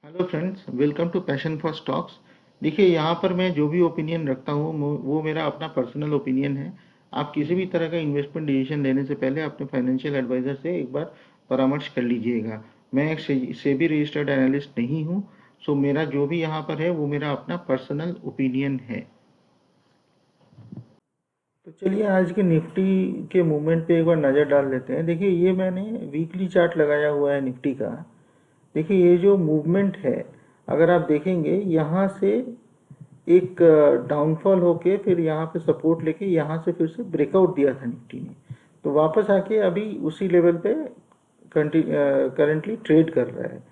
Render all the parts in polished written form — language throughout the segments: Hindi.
Hello friends, welcome to passion for stocks. देखिए, यहाँ पर मैं जो भी ओपिनियन रखता हूँ वो मेरा अपना पर्सनल ओपिनियन है। आप किसी भी तरह का इन्वेस्टमेंट डिसीजन लेने से पहले अपने फाइनेंशियल एडवाइज़र से एक बार परामर्श कर लीजिएगा। मैं एक सेबी रजिस्टर्ड एनालिस्ट नहीं हूँ। सो मेरा जो भी यहाँ पर है वो मेरा अपना पर्सनल ओपिनियन है। तो चलिए आज के निफ्टी के मूवमेंट पे एक बार नज़र डाल लेते हैं। देखिए, ये मैंने वीकली चार्ट लगाया हुआ है निफ्टी का। देखिए, ये जो मूवमेंट है, अगर आप देखेंगे यहाँ से एक डाउनफॉल होके फिर यहाँ पे सपोर्ट लेके यहाँ से फिर से ब्रेकआउट दिया था निफ्टी ने। तो वापस आके अभी उसी लेवल पे करंटली ट्रेड कर रहा है।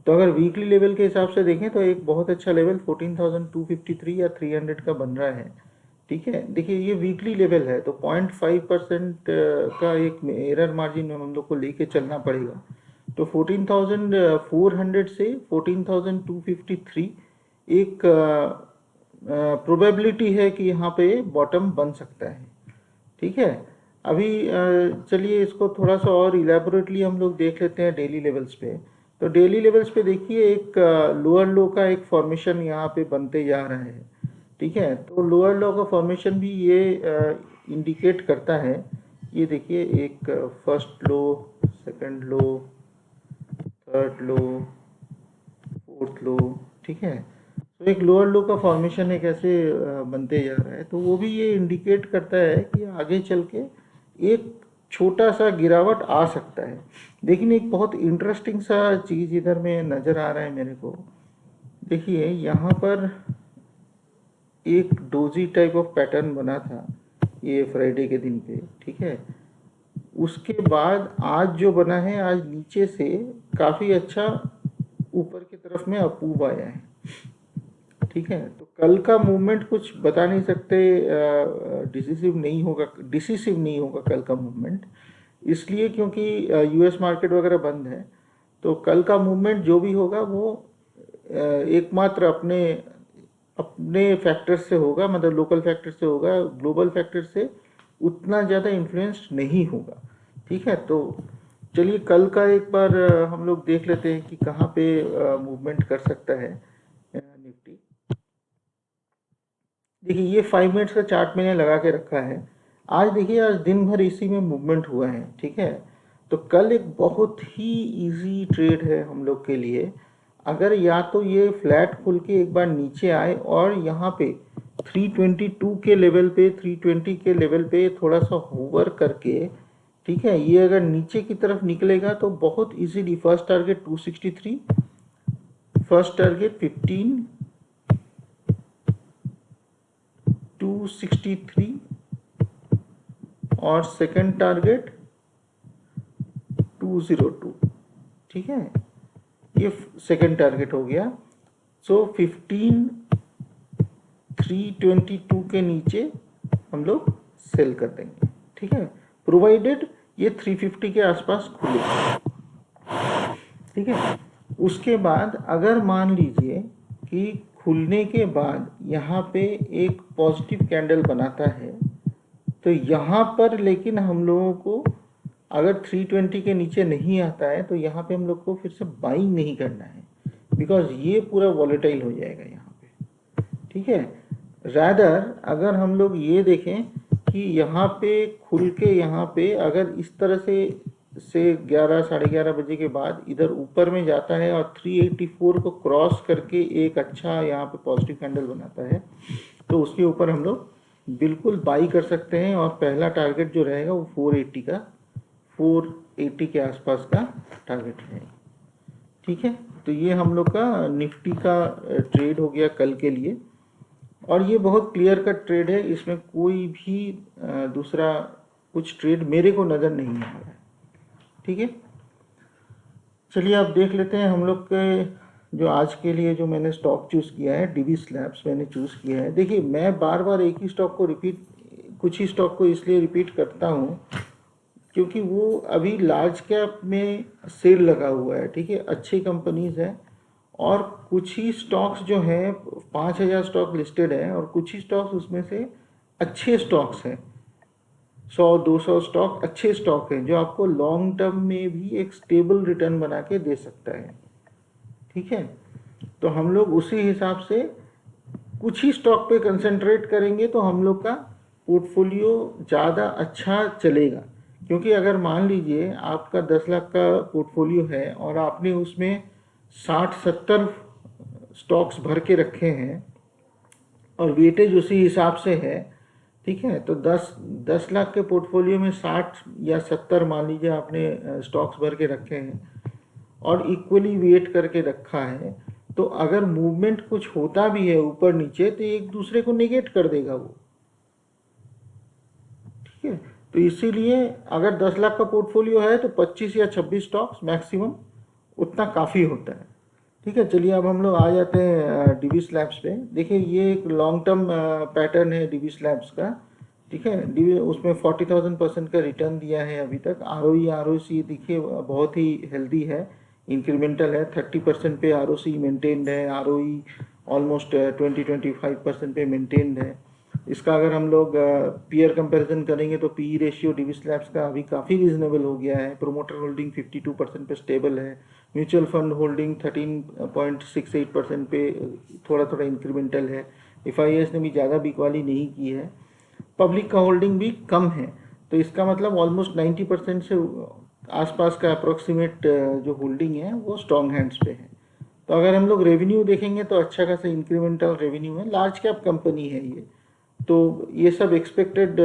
तो अगर वीकली लेवल के हिसाब से देखें तो एक बहुत अच्छा लेवल 14,253 या 300 का बन रहा है। ठीक है, देखिए ये वीकली लेवल है तो 0.5% का एक एरर मार्जिन हम लोग को लेके चलना पड़ेगा। तो 14,400 से 14,253 एक प्रोबेबिलिटी है कि यहाँ पे बॉटम बन सकता है। ठीक है, अभी चलिए इसको थोड़ा सा और इलेबोरेटली हम लोग देख लेते हैं डेली लेवल्स पे। तो डेली लेवल्स पे देखिए एक लोअर लो का एक फॉर्मेशन यहाँ पे बनते जा रहा है। ठीक है, तो लोअर लो का फॉर्मेशन भी ये इंडिकेट करता है। ये देखिए एक फर्स्ट लो, सेकंड लो, थर्ड लो, फोर्थ लो। ठीक है, तो एक लोअर लो का फॉर्मेशन एक ऐसे बनते जा रहा है, तो वो भी ये इंडिकेट करता है कि आगे चल के एक छोटा सा गिरावट आ सकता है। लेकिन एक बहुत इंटरेस्टिंग सा चीज़ इधर में नज़र आ रहा है मेरे को। देखिए यहाँ पर एक डोजी टाइप ऑफ पैटर्न बना था ये फ्राइडे के दिन पे। ठीक है, उसके बाद आज जो बना है, आज नीचे से काफ़ी अच्छा ऊपर की तरफ में अपूव आया है। ठीक है, तो कल का मूवमेंट कुछ बता नहीं सकते, डिसिसिव नहीं होगा कल का मूवमेंट। इसलिए क्योंकि यूएस मार्केट वगैरह बंद है। तो कल का मूवमेंट जो भी होगा वो एकमात्र अपने अपने फैक्टर से होगा, मतलब लोकल फैक्टर से होगा, ग्लोबल फैक्टर से उतना ज़्यादा इन्फ्लुएंस नहीं होगा। ठीक है, तो चलिए कल का एक बार हम लोग देख लेते हैं कि कहाँ पे मूवमेंट कर सकता है निफ्टी। देखिए ये 5 मिनट्स का चार्ट मैंने लगा के रखा है। आज देखिए, आज दिन भर इसी में मूवमेंट हुआ है। ठीक है, तो कल एक बहुत ही इजी ट्रेड है हम लोग के लिए। अगर या तो ये फ्लैट खुल के एक बार नीचे आए और यहाँ पे 322 के लेवल पे, 320 के लेवल पे थोड़ा सा होवर करके, ठीक है, ये अगर नीचे की तरफ निकलेगा तो बहुत easily first target 263, first target 15, 263 और सेकंड टारगेट 202। ठीक है, ये सेकंड टारगेट हो गया। सो 15 322 के नीचे हम लोग सेल कर देंगे। ठीक है, प्रोवाइडेड ये 350 के आसपास खुले। ठीक है, उसके बाद अगर मान लीजिए कि खुलने के बाद यहाँ पे एक पॉजिटिव कैंडल बनाता है, तो यहाँ पर लेकिन हम लोगों को अगर 320 के नीचे नहीं आता है तो यहाँ पे हम लोग को फिर से बाइंग नहीं करना है, बिकॉज ये पूरा वॉलेटाइल हो जाएगा यहाँ पे। ठीक है, रैदर अगर हम लोग ये देखें कि यहाँ पे खुल के यहाँ पे अगर इस तरह से 11 साढ़े 11 बजे के बाद इधर ऊपर में जाता है और 384 को क्रॉस करके एक अच्छा यहाँ पे पॉजिटिव कैंडल बनाता है, तो उसके ऊपर हम लोग बिल्कुल बाई कर सकते हैं। और पहला टारगेट जो रहेगा वो 480 के आसपास का टारगेट रहेगा। ठीक है, तो ये हम लोग का निफ्टी का ट्रेड हो गया कल के लिए। और ये बहुत क्लियर कट ट्रेड है, इसमें कोई भी दूसरा कुछ ट्रेड मेरे को नज़र नहीं आ रहा है। ठीक है, चलिए आप देख लेते हैं हम लोग के जो आज के लिए जो मैंने स्टॉक चूज़ किया है, डीबी स्लैब्स मैंने चूज़ किया है। देखिए मैं बार बार एक ही स्टॉक को कुछ ही स्टॉक को इसलिए रिपीट करता हूँ क्योंकि वो अभी लार्ज कैप में सेल लगा हुआ है। ठीक है, अच्छी कंपनीज हैं और कुछ ही स्टॉक्स जो हैं, 5,000 स्टॉक लिस्टेड है और कुछ ही स्टॉक्स उसमें से अच्छे स्टॉक्स हैं। 100-200 स्टॉक अच्छे स्टॉक हैं जो आपको लॉन्ग टर्म में भी एक स्टेबल रिटर्न बना के दे सकता है। ठीक है, तो हम लोग उसी हिसाब से कुछ ही स्टॉक पे कंसंट्रेट करेंगे तो हम लोग का पोर्टफोलियो ज़्यादा अच्छा चलेगा। क्योंकि अगर मान लीजिए आपका 10 लाख का पोर्टफोलियो है और आपने उसमें 60-70 स्टॉक्स भर के रखे हैं और वेटेज उसी हिसाब से है, ठीक है, तो 10 लाख के पोर्टफोलियो में 60 या 70 मान लीजिए आपने स्टॉक्स भर के रखे हैं और इक्वली वेट करके रखा है, तो अगर मूवमेंट कुछ होता भी है ऊपर नीचे तो एक दूसरे को नेगेट कर देगा वो, ठीक है। तो इसीलिए अगर 10 लाख का पोर्टफोलियो है तो 25 या 26 स्टॉक्स मैक्सिमम, उतना काफ़ी होता है, ठीक है। चलिए अब हम लोग आ जाते हैं डिविस लैब्स पे। देखिए ये एक लॉन्ग टर्म पैटर्न है डिविस लैब्स का, ठीक है। उसमें 40,000% का रिटर्न दिया है अभी तक। ROE देखिए बहुत ही हेल्दी है, इंक्रीमेंटल है, 30% पे ROC मेंटेन्ड है, ROE ऑलमोस्ट 20-25% पे मेंटेन्ड है। इसका अगर हम लोग पीयर कंपैरिजन करेंगे तो पी रेशियो डिविस लैब्स का अभी काफ़ी रीजनेबल हो गया है। प्रोमोटर होल्डिंग 52% पे स्टेबल है। म्यूचुअल फंड होल्डिंग 13.68% पे थोड़ा थोड़ा इंक्रीमेंटल है। FIS ने भी ज़्यादा बिकवाली नहीं की है। पब्लिक का होल्डिंग भी कम है, तो इसका मतलब ऑलमोस्ट 90% से आसपास का अप्रोक्सीमेट जो होल्डिंग है वो स्ट्रॉन्ग हैंड्स पे है। तो अगर हम लोग रेवेन्यू देखेंगे तो अच्छा खासा इंक्रीमेंटल रेवेन्यू है, लार्ज कैप कंपनी है ये, तो ये सब एक्सपेक्टेड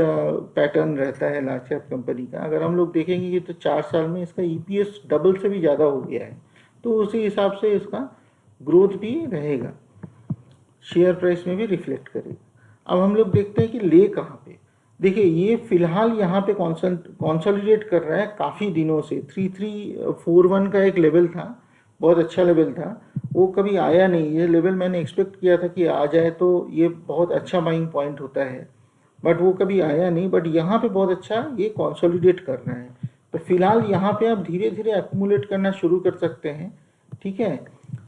पैटर्न रहता है लार्ज कैप कंपनी का। अगर हम लोग देखेंगे कि तो 4 साल में इसका EPS डबल से भी ज़्यादा हो गया है, तो उसी हिसाब से इसका ग्रोथ भी रहेगा, शेयर प्राइस में भी रिफ्लेक्ट करेगा। अब हम लोग देखते हैं कि ले कहाँ पे। देखिए ये फिलहाल यहाँ पे कॉन्सोलिडेट कर रहा है काफ़ी दिनों से। 3341 का एक लेवल था, बहुत अच्छा लेवल था, वो कभी आया नहीं। ये लेवल मैंने एक्सपेक्ट किया था कि आ जाए तो ये बहुत अच्छा बाइंग पॉइंट होता है, बट वो कभी आया नहीं। बट यहाँ पे बहुत अच्छा ये कॉन्सोलिडेट कर रहा है, तो फिलहाल यहाँ पे आप धीरे धीरे एक्यूमुलेट करना शुरू कर सकते हैं, ठीक है।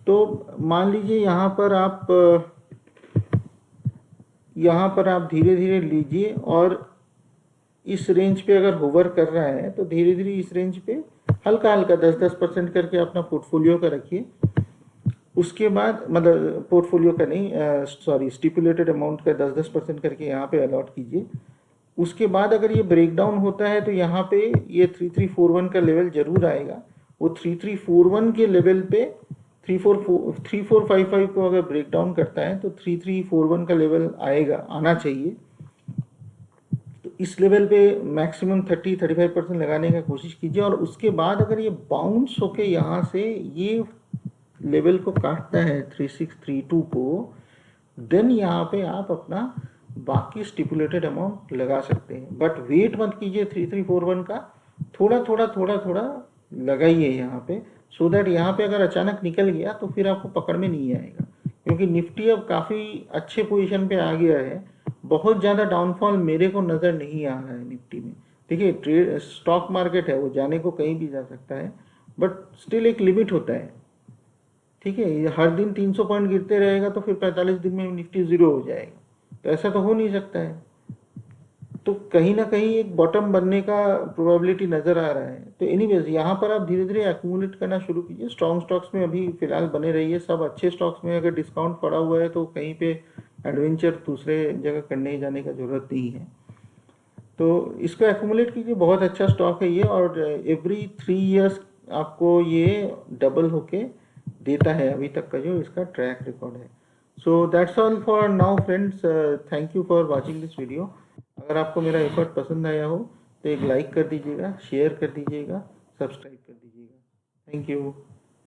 तो मान लीजिए यहाँ पर आप धीरे धीरे लीजिए और इस रेंज पे अगर होवर कर रहा है तो धीरे धीरे इस रेंज पे हल्का हल्का 10-10% करके अपना पोर्टफोलियो का रखिए। उसके बाद मतलब पोर्टफोलियो का नहीं, सॉरी, स्टिपुलेटेड अमाउंट का 10-10% करके यहाँ पे अलॉट कीजिए। उसके बाद अगर ये ब्रेकडाउन होता है तो यहाँ पे ये 3341 का लेवल जरूर आएगा। वो 3341 के लेवल पे 3455 को अगर ब्रेकडाउन करता है तो 3341 का लेवल आएगा, आना चाहिए। तो इस लेवल पे मैक्सिमम 30-35% लगाने का कोशिश कीजिए। और उसके बाद अगर ये बाउंस होके यहाँ से ये लेवल को काटता है 3632 को, देन यहाँ पे आप अपना बाकी स्टिपुलेटेड अमाउंट लगा सकते हैं। बट वेट मत कीजिए 3341 का, थोड़ा थोड़ा लगाइए यहाँ पे, सो दैट यहाँ पे अगर अचानक निकल गया तो फिर आपको पकड़ में नहीं आएगा। क्योंकि निफ्टी अब काफ़ी अच्छे पोजीशन पे आ गया है, बहुत ज़्यादा डाउनफॉल मेरे को नज़र नहीं आ रहा है निफ्टी में। देखिए ट्रेड स्टॉक मार्केट है, वो जाने को कहीं भी जा सकता है, बट स्टिल एक लिमिट होता है, ठीक है। ये हर दिन 300 पॉइंट गिरते रहेगा तो फिर 45 दिन में निफ्टी ज़ीरो हो जाएगा, तो ऐसा तो हो नहीं सकता है। तो कहीं ना कहीं एक बॉटम बनने का प्रोबेबिलिटी नज़र आ रहा है। तो एनीवेज यहाँ पर आप धीरे धीरे एक्यूमुलेट करना शुरू कीजिए। स्ट्रॉन्ग स्टॉक्स में अभी फिलहाल बने रहिए। सब अच्छे स्टॉक्स में अगर डिस्काउंट पड़ा हुआ है तो कहीं पे एडवेंचर दूसरे जगह करने जाने का ज़रूरत नहीं है, तो इसको एक्यूमुलेट कीजिए। बहुत अच्छा स्टॉक है ये, और एवरी 3 ईयर्स आपको ये डबल होके देता है अभी तक का जो इसका ट्रैक रिकॉर्ड है। So that's all for now friends, thank you for watching this video. अगर आपको मेरा एफर्ट पसंद आया हो तो एक लाइक कर दीजिएगा, शेयर कर दीजिएगा, सब्सक्राइब कर दीजिएगा। Thank you.